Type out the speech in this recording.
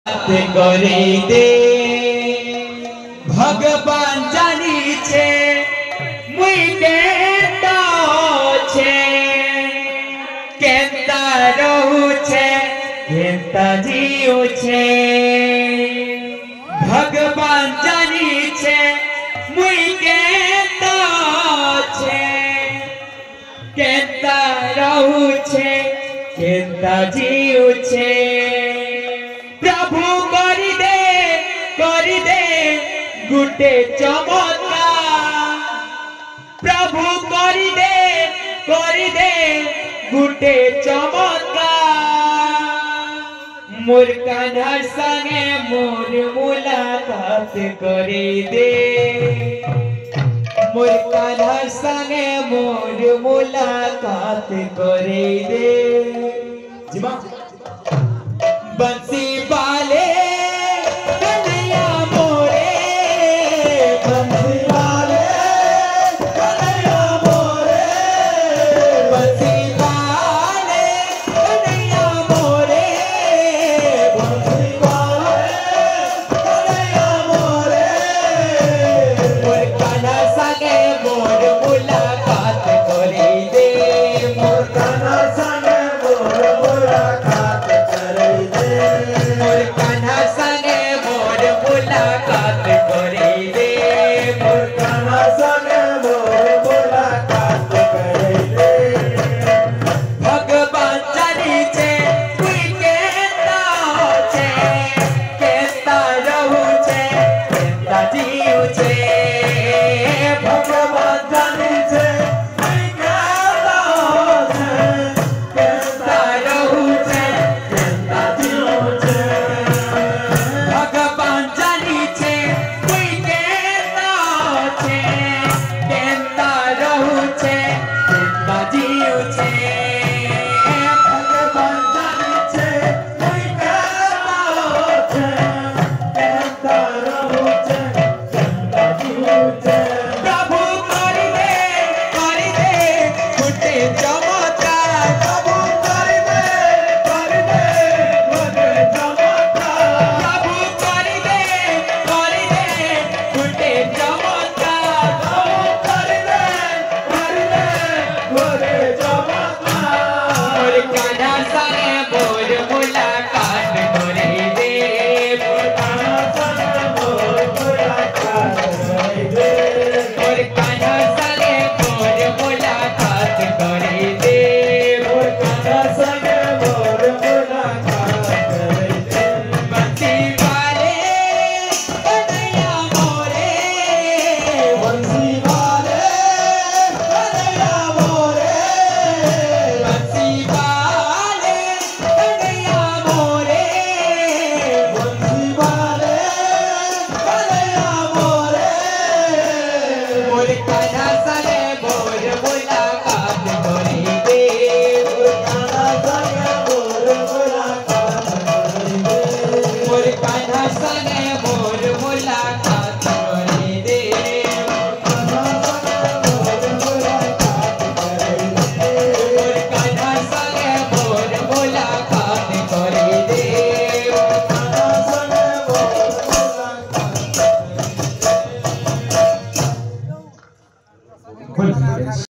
करे दे भगवान जानी छे मुई केता छे केता रहू छे केता जीव छे भगवान जानी छे मुई केता छे केता रहू छे केता जीव छे प्रभु कर दे गुटे चमत्कार प्रभु कर दे गुटे चमत्कार मोर कान्हा संगे मोर मुलाकात करे दे मोर कान्हा संगे मोर मुलाकात करे दे जीवा बंसी वाले कन्हैया मोरे बंसी वाले कन्हैया मोरे बंसी वाले कन्हैया मोरे बंसी वाले कन्हैया मोरे मोर कान्हा संगे मोर मुलाकात करे दे मोर कान्हा संगे मोर मुलाकात मोर कान्हा संगे मोर मुलाकात